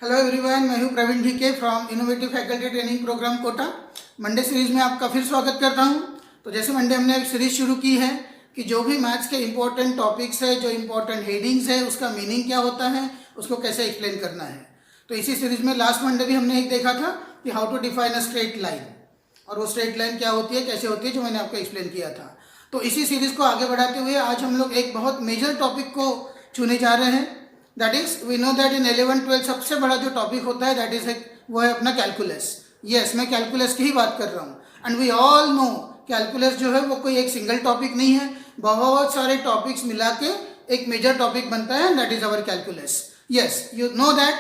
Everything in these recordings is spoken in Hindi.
हेलो एवरीवन, मैं हूं Praveen Dhike from innovative faculty training program Kota. Monday series में आपका फिर स्वागत करता हूं। तो जैसे मंडे हमने एक सीरीज शुरू की है कि जो भी मैथ्स के इंपॉर्टेंट टॉपिक्स है, जो इंपॉर्टेंट हेडिंग्स है, उसका मीनिंग क्या होता है, उसको कैसे एक्सप्लेन करना है। तो इसी सीरीज में लास्ट मंडे भी हमने एक देखा था कि how to define a straight line, और वो स्ट्रेट लाइन क्या होती है, कैसे होती है, जो मैंने आपको एक्सप्लेन किया था। तो इसी सीरीज को आगे बढ़ाते हुए आज हम लोग एक बहुत मेजर टॉपिक को छूने जा रहे हैं। That is we know that in 11-12 सबसे बड़ा जो टॉपिक होता है दैट इज वो है अपना कैलकुलस। यस, मैं कैलकुलस की ही बात कर रहा हूँ। And we all know calculus जो है वो कोई एक सिंगल टॉपिक नहीं है, बहुत सारे टॉपिक्स मिला के एक मेजर टॉपिक बनता है, that is our calculus. Yes, you know that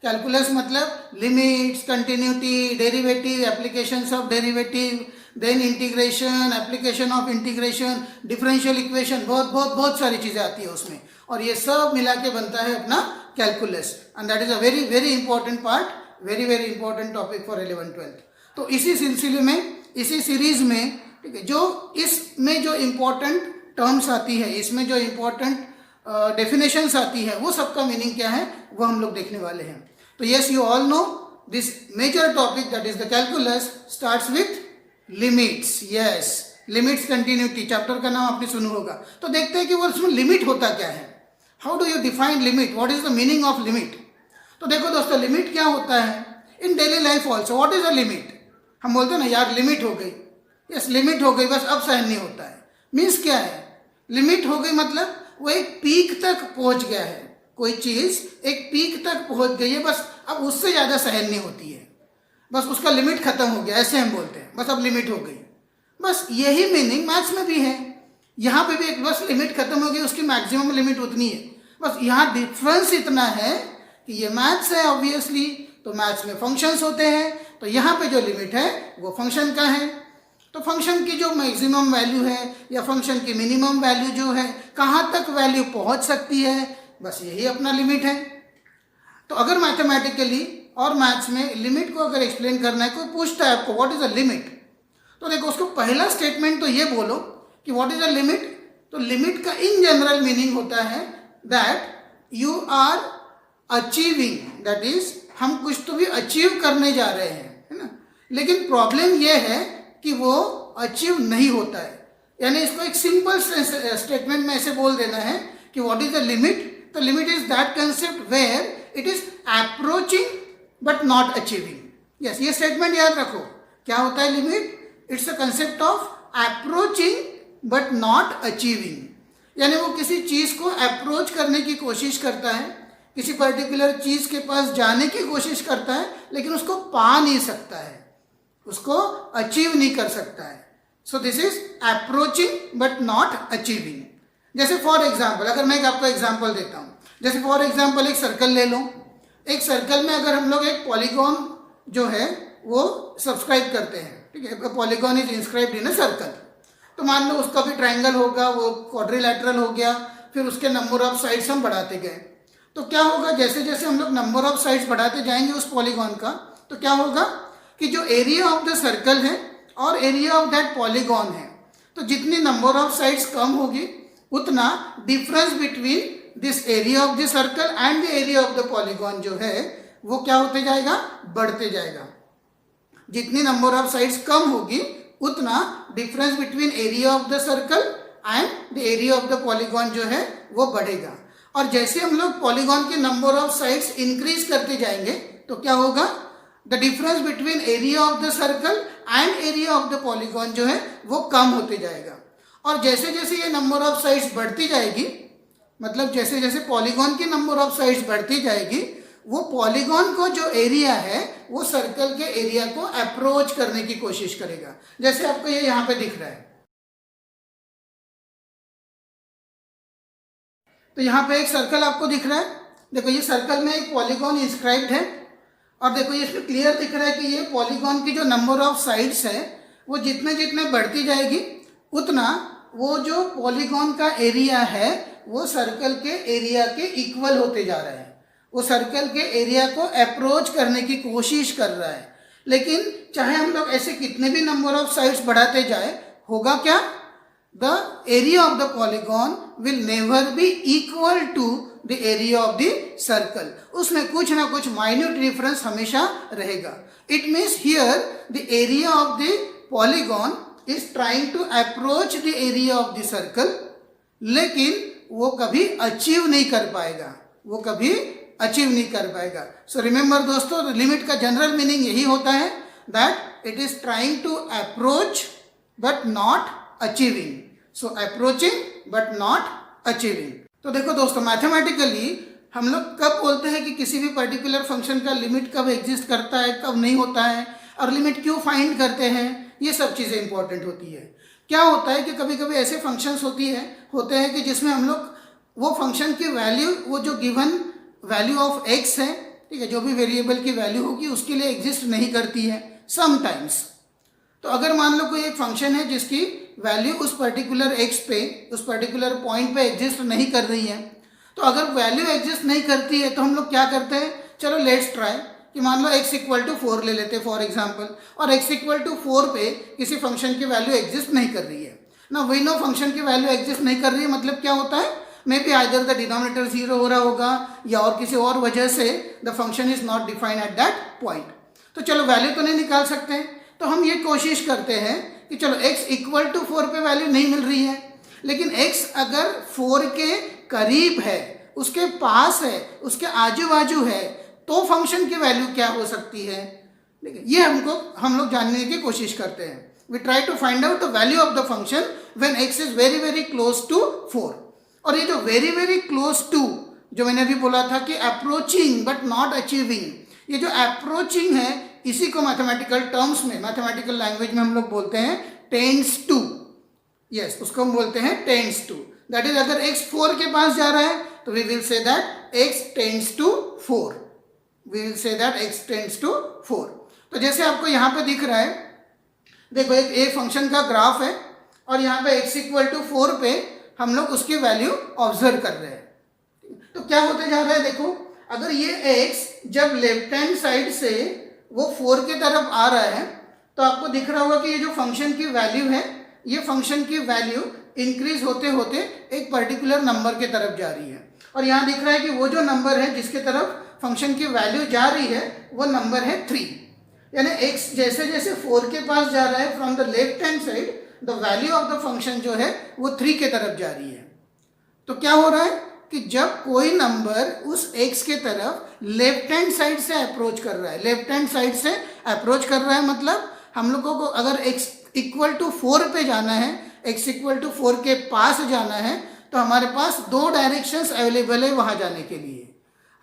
calculus मतलब limits, continuity, derivative, applications of derivative, then integration, application of integration, differential equation, बहुत बहुत बहुत सारी चीज़ें आती है उसमें, और ये सब मिला के बनता है अपना calculus. And that is a very very important part, very very important topic for 11-12। तो इसी सिलसिले में, इसी सीरीज में, ठीक है, जो इसमें जो इम्पोर्टेंट टर्म्स आती है, इसमें जो इम्पोर्टेंट डेफिनेशंस आती है, वो सबका मीनिंग क्या है वो हम लोग देखने वाले हैं। तो yes, you all know this major topic that is the calculus starts with limits. Yes, limits continuity chapter का नाम आपने सुना होगा। तो देखते हैं कि वो उसमें लिमिट होता क्या है। How do you define limit, what is the meaning of limit. तो देखो दोस्तों, लिमिट क्या होता है in daily life also. What is a limit, हम बोलते हैं ना यार लिमिट हो गई, यस लिमिट हो गई, बस अब सहन नहीं होता है। मीन्स क्या है, लिमिट हो गई मतलब वो एक पीक तक पहुंच गया है, कोई चीज एक पीक तक पहुंच गई है, बस अब उससे ज्यादा सहन नहीं होती है, बस उसका लिमिट खत्म हो गया, ऐसे हम बोलते हैं, बस अब लिमिट हो गई। बस यही मीनिंग मैथ्स में भी है। यहाँ पे भी एक बस लिमिट खत्म हो गई, उसकी मैक्सिमम लिमिट उतनी है। बस यहाँ डिफरेंस इतना है कि ये मैथ्स है ऑब्वियसली, तो मैथ्स में फंक्शंस होते हैं, तो यहाँ पे जो लिमिट है वो फंक्शन का है। तो फंक्शन की जो मैक्सिमम वैल्यू है या फंक्शन की मिनिमम वैल्यू जो है, कहाँ तक वैल्यू पहुँच सकती है, बस यही अपना लिमिट है। तो अगर मैथमेटिकली और मैथ्स में लिमिट को अगर एक्सप्लेन करना है, कोई पूछता है आपको व्हाट इज अ लिमिट, तो देखो उसको पहला स्टेटमेंट तो ये बोलो कि व्हाट इज अ लिमिट। तो लिमिट का इन जनरल मीनिंग होता है that you are achieving, that is हम कुछ तो भी अचीव करने जा रहे हैं, है ना, लेकिन प्रॉब्लम ये है कि वो अचीव नहीं होता है। यानी इसको एक सिंपल स्टेटमेंट में ऐसे बोल देना है कि व्हाट इज द लिमिट। तो limit is that concept where it is approaching but not achieving. Yes, ये स्टेटमेंट याद रखो, क्या होता है limit, it's a concept of approaching but not achieving. यानी वो किसी चीज को अप्रोच करने की कोशिश करता है, किसी पर्टिकुलर चीज के पास जाने की कोशिश करता है, लेकिन उसको पा नहीं सकता है, उसको अचीव नहीं कर सकता है। So this is approaching but not achieving. जैसे फॉर एग्जाम्पल, अगर मैं आपको एग्जाम्पल देता हूँ, जैसे फॉर एग्जाम्पल एक सर्कल ले लो। एक सर्कल में अगर हम लोग एक पॉलीगॉन जो है वो सब्सक्राइब करते हैं, ठीक है, polygon is inscribed in a circle. तो मान लो उसका भी ट्राइंगल होगा, वो क्वाड्रिलैटरल हो गया, फिर उसके नंबर ऑफ साइड्स हम बढ़ाते गए। तो क्या होगा, जैसे जैसे हम लोग नंबर ऑफ साइड्स बढ़ाते जाएंगे उस पॉलीगॉन का, तो क्या होगा कि जो एरिया ऑफ द सर्कल है और एरिया ऑफ दैट पॉलीगॉन है, तो जितनी नंबर ऑफ साइड्स कम होगी उतना difference between this area of the circle and the area of the polygon जो है वो क्या होते जाएगा, बढ़ते जाएगा। जितनी नंबर ऑफ साइड्स कम होगी उतना difference between area of the circle and the area of the polygon जो है वो बढ़ेगा। और जैसे हम लोग पॉलीगॉन के नंबर ऑफ साइड्स इंक्रीज करते जाएंगे तो क्या होगा, the difference between area of the circle and area of the polygon जो है वो कम होते जाएगा। और जैसे जैसे ये नंबर ऑफ साइड्स बढ़ती जाएगी, मतलब जैसे जैसे पॉलीगॉन की नंबर ऑफ साइड्स बढ़ती जाएगी, वो पॉलीगॉन को जो एरिया है वो सर्कल के एरिया को अप्रोच करने की कोशिश करेगा। जैसे आपको ये यहाँ पे दिख रहा है, तो यहाँ पे एक सर्कल आपको दिख रहा है। देखो ये सर्कल में एक पॉलीगॉन इंस्क्राइब्ड है, और देखो ये इसमें क्लियर दिख रहा है कि ये पॉलीगॉन की जो नंबर ऑफ साइड्स है वो जितने जितने बढ़ती जाएगी उतना वो जो पॉलीगॉन का एरिया है वो सर्कल के एरिया के इक्वल होते जा रहा है, वो सर्कल के एरिया को अप्रोच करने की कोशिश कर रहा है। लेकिन चाहे हम लोग ऐसे कितने भी नंबर ऑफ साइड्स बढ़ाते जाए, होगा क्या, the area of the polygon will never be equal to the area of the circle. उसमें कुछ ना कुछ minute difference हमेशा रहेगा. It means here the area of the polygon is trying to approach the area of the circle, लेकिन वो कभी अचीव नहीं कर पाएगा, वो कभी अचीव नहीं कर पाएगा. सो रिमेंबर दोस्तों, लिमिट का जनरल मीनिंग यही होता है that it is trying to approach but not achieving. So approaching but not achieving. तो देखो दोस्तों, मैथमेटिकली हम लोग कब बोलते हैं कि किसी भी पर्टिकुलर फंक्शन का लिमिट कब एग्जिस्ट करता है, कब नहीं होता है, और लिमिट क्यों फाइंड करते हैं, ये सब चीज़ें इंपॉर्टेंट होती है. क्या होता है कि कभी कभी ऐसे फंक्शंस होते हैं कि जिसमें हम लोग वो फंक्शन की वैल्यू, वो जो गिवन वैल्यू ऑफ एक्स है, ठीक है, जो भी वेरिएबल की वैल्यू होगी उसके लिए एग्जिस्ट नहीं करती है समटाइम्स. तो अगर मान लो कोई एक फंक्शन है जिसकी वैल्यू उस पर्टिकुलर एक्स पे, उस पर्टिकुलर पॉइंट पे एग्जिस्ट नहीं कर रही है, तो अगर वैल्यू एग्जिस्ट नहीं करती है तो हम लोग क्या करते हैं, चलो लेट्स ट्राई कि मान लो x इक्वल टू 4 ले लेते फॉर एग्जाम्पल, और x इक्वल टू 4 पे किसी फंक्शन की वैल्यू एग्जिस्ट नहीं कर रही है ना. वी नो फंक्शन की वैल्यू एग्जिस्ट नहीं कर रही है, मतलब क्या होता है, may be either the denominator 0 हो रहा होगा या और किसी और वजह से the function is not defined eight that point. तो चलो वैल्यू तो नहीं निकाल सकते हैं, तो हम ये कोशिश करते हैं कि चलो x इक्वल टू 4 पे वैल्यू नहीं मिल रही है, लेकिन x अगर 4 के करीब है, उसके पास है, उसके आजू बाजू है, तो फंक्शन की वैल्यू क्या हो सकती है. देखिए, ये हम लोग जानने की कोशिश करते हैं. We try to find out the value of the function when x is very very close to 4. और ये जो वेरी वेरी क्लोज टू, जो मैंने अभी बोला था कि अप्रोचिंग बट नॉट अचीविंग, ये जो अप्रोचिंग है इसी को मैथमेटिकल टर्म्स में, मैथमेटिकल लैंग्वेज में हम लोग बोलते हैं टेंड्स टू. यस, उसको हम बोलते हैं टेंड्स टू. दैट इज अगर x 4 के पास जा रहा है तो we will say that x tends to 4. We will say that x tends to 4. तो जैसे आपको यहाँ पे दिख रहा है, देखो एक फंक्शन का ग्राफ है और यहाँ पे x इक्वल टू 4 पे हम लोग उसकी वैल्यू ऑब्जर्व कर रहे हैं. तो क्या होते जा रहा है, देखो अगर ये x जब लेफ्ट हैंड साइड से वो 4 की तरफ आ रहा है तो आपको दिख रहा होगा कि ये जो फंक्शन की वैल्यू है, ये फंक्शन की वैल्यू इंक्रीज होते होते एक पर्टिकुलर नंबर के तरफ जा रही है. और यहाँ दिख रहा है कि वो जो नंबर है जिसके तरफ फंक्शन की वैल्यू जा रही है वो नंबर है 3. यानी x जैसे जैसे 4 के पास जा रहा है from the left hand side, the value of the function जो है वो 3 के तरफ जा रही है. तो क्या हो रहा है कि जब कोई नंबर उस x के तरफ लेफ्ट हैंड साइड से अप्रोच कर रहा है, लेफ्ट हैंड साइड से अप्रोच कर रहा है, मतलब हम लोगों को अगर x इक्वल टू 4 पे जाना है, x इक्वल टू 4 के पास जाना है, तो हमारे पास 2 डायरेक्शंस अवेलेबल है वहाँ जाने के लिए.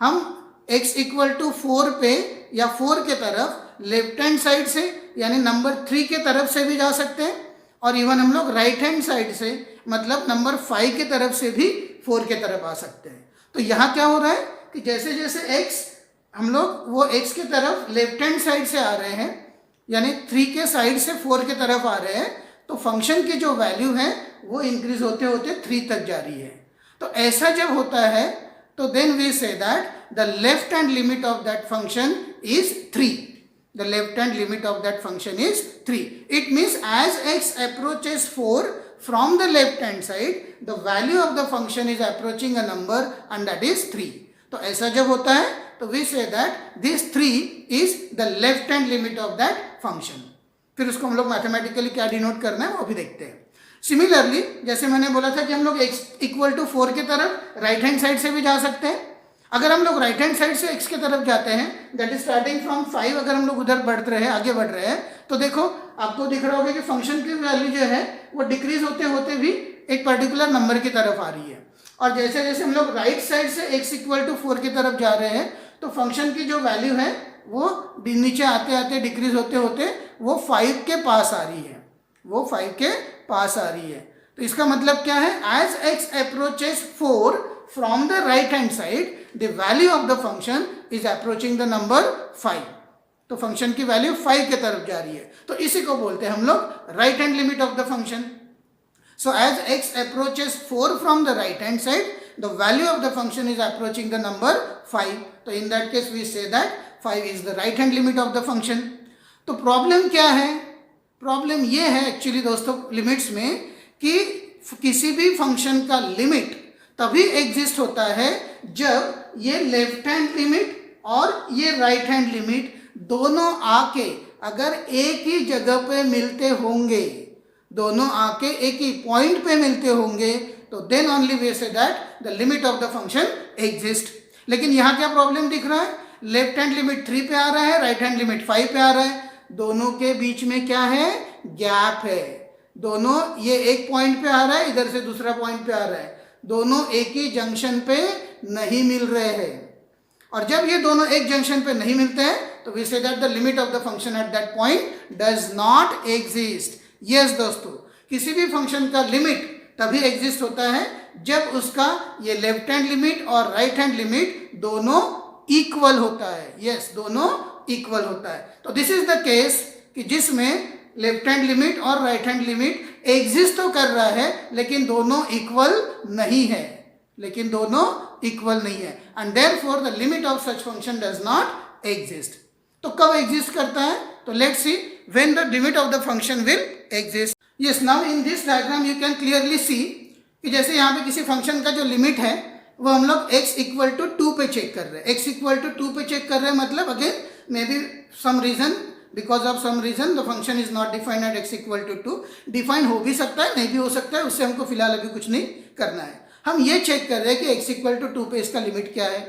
हम x इक्वल टू 4 पे या 4 के तरफ लेफ्ट हैंड साइड से यानी नंबर 3 के तरफ से भी जा सकते हैं, और इवन हम लोग राइट हैंड साइड से मतलब नंबर 5 की तरफ से भी 4 के तरफ आ सकते हैं. तो यहाँ क्या हो रहा है कि जैसे जैसे x, हम लोग वो x की तरफ लेफ्ट हैंड साइड से आ रहे हैं, यानी 3 के साइड से 4 की तरफ आ रहे हैं, तो फंक्शन की जो वैल्यू है वो इंक्रीज होते होते 3 तक जा रही है. तो ऐसा जब होता है तो then we say that the left hand limit of that function is 3. The left hand limit of that function is 3. It means as x approaches 4 from the left hand side, the value of the function is approaching a number and that is 3. तो ऐसा जब होता है तो we say that this 3 is the left hand limit of that function. फिर उसको हम लोग मैथमेटिकली क्या डिनोट करना है वो भी देखते हैं. सिमिलरली जैसे मैंने बोला था कि हम लोग x इक्वल टू 4 की तरफ राइट हैंड साइड से भी जा सकते हैं. अगर हम लोग राइट हैंड साइड से x की तरफ जाते हैं, दैट इज स्टार्टिंग फ्रॉम 5, अगर हम लोग उधर बढ़ रहे हैं, आगे बढ़ रहे हैं, तो देखो आपको दिख रहा होगा कि फंक्शन की वैल्यू जो है वो डिक्रीज होते होते भी एक पर्टिकुलर नंबर की तरफ आ रही है. और जैसे जैसे हम लोग राइट साइड से x इक्वल टू 4 की तरफ जा रहे हैं तो फंक्शन की जो वैल्यू है वो नीचे आते आते डिक्रीज होते होते वो 5 के पास आ रही है, वो 5 के पास आ रही है. तो इसका मतलब क्या है, as x approaches 4 from the right hand side, the value of the function is approaching the number 5. तो फंक्शन की वैल्यू 5 के तरफ जा रही है, तो इसी को बोलते हैं हम लोग right hand limit of the function. So as x approaches 4 from the right hand side, the value of the function is approaching the number 5. तो in that case we say that 5 is the right hand limit of the function. तो प्रॉब्लम क्या है, प्रॉब्लम ये है एक्चुअली दोस्तों लिमिट्स में कि किसी भी फंक्शन का लिमिट तभी एग्जिस्ट होता है जब ये लेफ्ट हैंड लिमिट और ये राइट हैंड लिमिट दोनों आके अगर एक ही जगह पे मिलते होंगे, दोनों आके एक ही पॉइंट पे मिलते होंगे, तो then only we say that the limit of the function exist. लेकिन यहाँ क्या प्रॉब्लम दिख रहा है, लेफ्ट हैंड लिमिट 3 पे आ रहा है, राइट हैंड लिमिट 5 पे आ रहा है, दोनों के बीच में क्या है, गैप है। दोनों, ये एक पॉइंट पे आ रहा है, इधर से दूसरा पॉइंट पे आ रहा है, दोनों एक ही जंक्शन पे नहीं मिल रहे हैं। और जब ये दोनों एक जंक्शन पे नहीं मिलते हैं तो we say that the limit of the function at that point does not exist. Yes दोस्तों, किसी भी फंक्शन का लिमिट तभी एग्जिस्ट होता है जब उसका ये लेफ्ट हैंड लिमिट और राइट हैंड लिमिट दोनों इक्वल होता है। यस, दोनों इक्वल होता है। तो दिस इज द केस कि जिसमें लेफ्ट हैंड लिमिट और राइट हैंड लिमिट एग्जिस्ट तो कर रहा है लेकिन दोनों इक्वल नहीं है, लेकिन दोनों इक्वल नहीं है, and therefore the limit of such function does not exist. तो कब एग्जिस्ट करता है, तो let's see when the limit of the function will exist. Yes, now in this diagram you can clearly see कि जैसे यहाँ पे किसी फंक्शन का जो लिमिट है वो हम लोग x इक्वल टू 2 पे चेक कर रहे हैं। x इक्वल टू 2 पे चेक कर रहे हैं मतलब again maybe some reason, because of some reason the function is not defined at x equal to 2। Define हो भी सकता है, नहीं भी हो सकता है, उससे हमको फिलहाल अभी कुछ नहीं करना है। हम ये चेक कर रहे हैं कि x इक्वल टू 2 पे इसका लिमिट क्या है।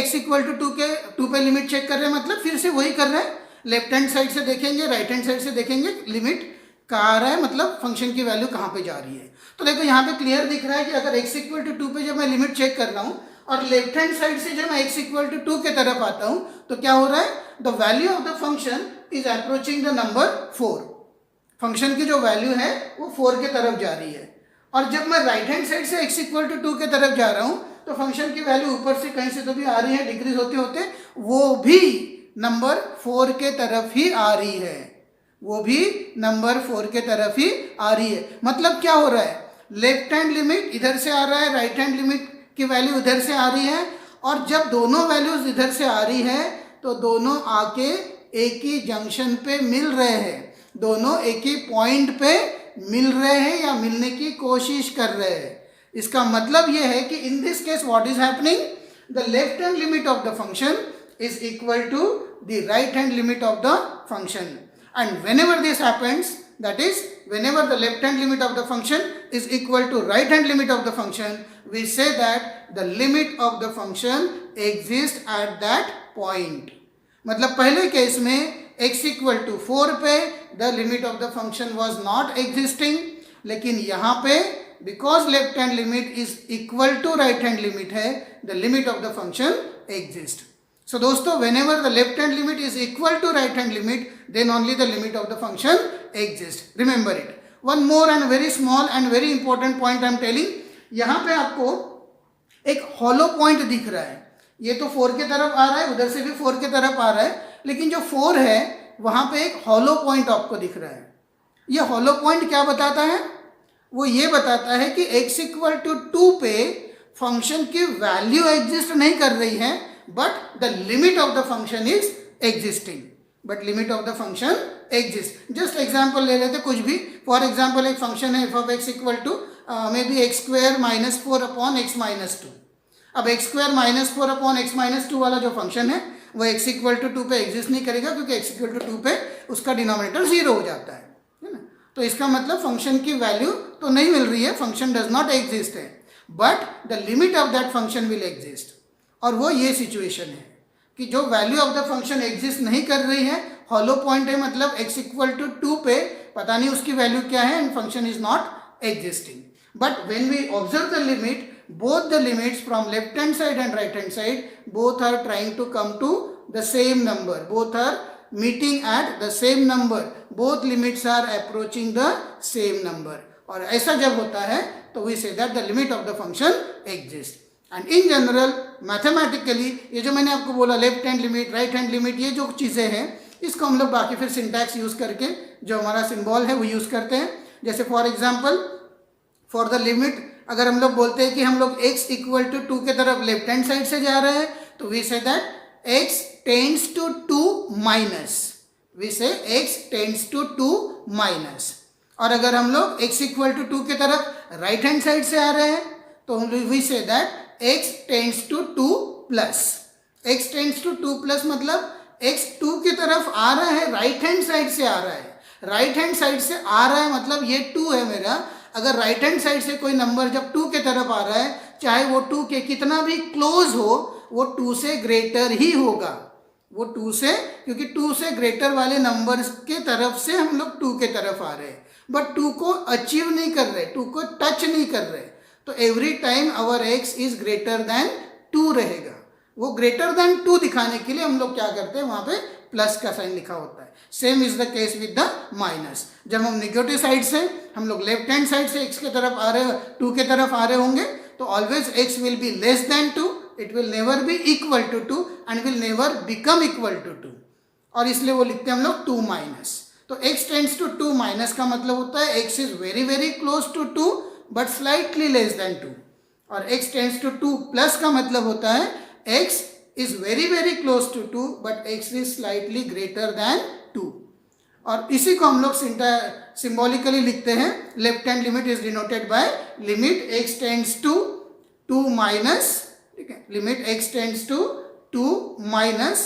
x इक्वल टू 2 पे लिमिट चेक कर रहे हैं मतलब फिर से वही कर रहे हैं, लेफ्ट हैंड साइड से देखेंगे, राइट हैंड साइड से देखेंगे, लिमिट कहाँ आ रहा है, मतलब फंक्शन की वैल्यू कहाँ पे जा रही है। तो देखो यहाँ पे क्लियर दिख रहा है कि अगर x इक्वल टू 2 पे जब मैं लिमिट चेक कर रहा हूँ और लेफ्ट हैंड साइड से जब मैं x इक्वल टू 2 के तरफ आता हूँ तो क्या हो रहा है, the value of the function is approaching the number 4। Function की जो वैल्यू है वो 4 के तरफ जा रही है। और जब मैं राइट हैंड साइड से x इक्वल टू 2 के तरफ जा रहा हूँ तो फंक्शन की वैल्यू ऊपर से कहीं से तो भी आ रही है, डिक्रीज होते होते वो भी नंबर 4 के तरफ ही आ रही है, वो भी नंबर 4 के तरफ ही आ रही है। मतलब क्या हो रहा है, लेफ्ट हैंड लिमिट इधर से आ रहा है, राइट हैंड लिमिट की वैल्यू इधर से आ रही है, और जब दोनों वैल्यूज इधर से आ रही है तो दोनों आके एक ही जंक्शन पे मिल रहे हैं, दोनों एक ही पॉइंट पे मिल रहे हैं या मिलने की कोशिश कर रहे हैं। इसका मतलब यह है कि in this case what is happening, the left hand limit of the function is equal to the right hand limit of the function, and whenever this happens, that is whenever the left hand limit of the function is equal to right hand limit of the function, we say that the limit of the function exists at that point। मतलब पहले केस में x इक्वल टू 4 पे the limit of the function was not existing, लेकिन यहाँ पे because left hand limit is equal to right hand limit है, the limit of the function exist. So दोस्तों, whenever the left hand limit is equal to right hand limit, then only the limit of the function exists. Remember it. One more and very small and very important point I am telling. यहाँ पे आपको एक hollow point दिख रहा है, ये तो 4 के तरफ आ रहा है, उधर से भी 4 के तरफ आ रहा है, लेकिन जो 4 है वहाँ पे एक hollow point आपको दिख रहा है। ये hollow point क्या बताता है, वो ये बताता है कि x इक्वल टू 2 पे फंक्शन की वैल्यू एग्जिस्ट नहीं कर रही है, but the limit of the function is existing, but limit of the function exists। just example ले लेते कुछ भी, for example एक function है f of x equal to maybe x square minus 4 upon x minus 2। अब x square minus 4 upon x minus 2 वाला जो फंक्शन है वो x इक्वल टू 2 पे एग्जिस्ट नहीं करेगा, क्योंकि x इक्वल टू 2 पे उसका डिनोमिनेटर 0 हो जाता है ना। तो इसका मतलब फंक्शन की वैल्यू तो नहीं मिल रही है, फंक्शन डज नॉट एग्जिस्ट है, but the limit of that function will exist. और वो ये सिचुएशन है कि जो value of the function exist नहीं कर रही है, हॉलो पॉइंट है, मतलब x इक्वल टू 2 पे पता नहीं उसकी वैल्यू क्या है and function is not existing. But when we observe the limit, both the limits from left hand side and right hand side both are trying to come to the same number, both are meeting at the same number, both limits are approaching the same number। और ऐसा जब होता है तो we say that the limit of the function exists। And in general mathematically ये जो मैंने आपको बोला left hand limit, right hand limit, ये जो चीज़ें हैं इसको हम लोग बाकी फिर सिंटैक्स यूज़ करके जो हमारा सिंबल है वो यूज़ करते हैं। जैसे for example for the limit अगर हम लोग बोलते हैं कि हम लोग x इक्वल टू 2 के तरफ लेफ्ट हैंड साइड से जा रहे हैं तो we say that x tends to 2 minus, we say x tends to 2 minus. और अगर हम लोग x इक्वल टू 2 के तरफ राइट हैंड साइड से आ रहे हैं तो we say that x tends to 2 plus. x tends to 2 plus मतलब x 2 की तरफ आ रहा है, राइट हैंड साइड से आ रहा है। राइट हैंड साइड से आ रहा है मतलब ये 2 है मेरा। अगर राइट हैंड साइड से कोई नंबर जब 2 के तरफ आ रहा है, चाहे वो 2 के कितना भी क्लोज हो, वो 2 से ग्रेटर ही होगा। वो 2 से, क्योंकि 2 से ग्रेटर वाले नंबर्स के तरफ से हम लोग 2 के तरफ आ रहे हैं, बट 2 को अचीव नहीं कर रहे, 2 को टच नहीं कर रहे। तो every time our x is greater than 2 रहेगा। वो ग्रेटर देन 2 दिखाने के लिए हम लोग क्या करते हैं, वहां पे प्लस का साइन लिखा होता है। Same is the case with the minus. जब हम निगेटिव साइड से, हम लोग लेफ्ट हैंड साइड से x के तरफ आ रहे, 2 के तरफ आ रहे होंगे, तो always x will be less than 2, it will never be equal to 2 and will never become equal to 2, और इसलिए वो लिखते हैं हम लोग 2 माइनस। तो x टेंड्स टू 2 माइनस का मतलब होता है x is very very close to 2 but slightly less than 2, और x टेंड्स टू 2 प्लस का मतलब होता है x is very very close to 2 but x is slightly greater than 2। और इसी को हम लोग सिंबॉलिकली लिखते हैं, left hand limit is denoted by limit x tends to 2 minus, ठीक है, limit x tends to 2 minus,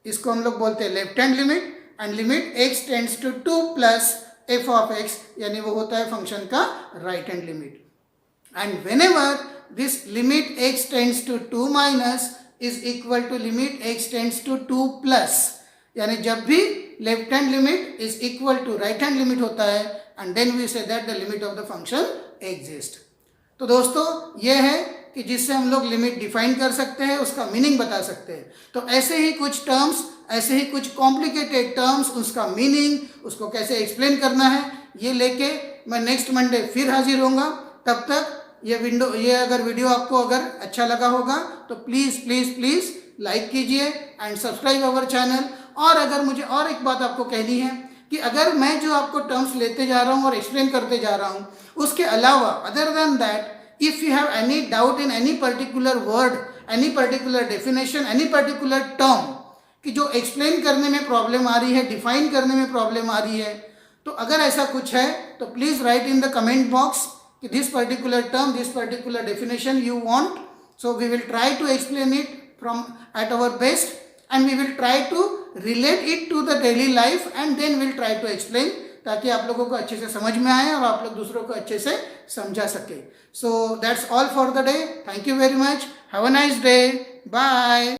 इसको हम लोग बोलते हैं left hand limit, and limit x tends to 2 plus f of x, यानी वो होता है फंक्शन का right hand limit. And whenever this limit x tends to 2 minus is equal to limit x tends to 2 plus, यानी जब भी left hand limit is equal to right hand limit होता है, and then we say that the limit of the function exist. तो दोस्तों ये है कि जिससे हम लोग लिमिट डिफाइन कर सकते हैं, उसका मीनिंग बता सकते हैं। तो ऐसे ही कुछ टर्म्स, ऐसे ही कुछ कॉम्प्लिकेटेड टर्म्स, उसका मीनिंग, उसको कैसे एक्सप्लेन करना है, ये लेके मैं नेक्स्ट मंडे फिर हाजिर होऊंगा। तब तक ये अगर वीडियो आपको अगर अच्छा लगा होगा तो प्लीज़ प्लीज़ प्लीज़ लाइक कीजिए एंड सब्सक्राइब अवर चैनल। और अगर मुझे और एक बात आपको कहनी है कि अगर मैं जो आपको टर्म्स लेते जा रहा हूँ और एक्सप्लेन करते जा रहा हूँ, उसके अलावा other than that if you have any doubt in any particular word, any particular definition, any particular term कि जो एक्सप्लेन करने में प्रॉब्लम आ रही है, डिफाइन करने में प्रॉब्लम आ रही है, तो अगर ऐसा कुछ है तो please write in the comment box कि this particular term, this particular definition you want, so we will try to explain it from at our best, and we will try to relate it to the daily life, and then we'll try to explain, ताकि आप लोगों को अच्छे से समझ में आए और आप लोग दूसरों को अच्छे से समझा सके। So that's all for the day. Thank you very much. Have a nice day. Bye.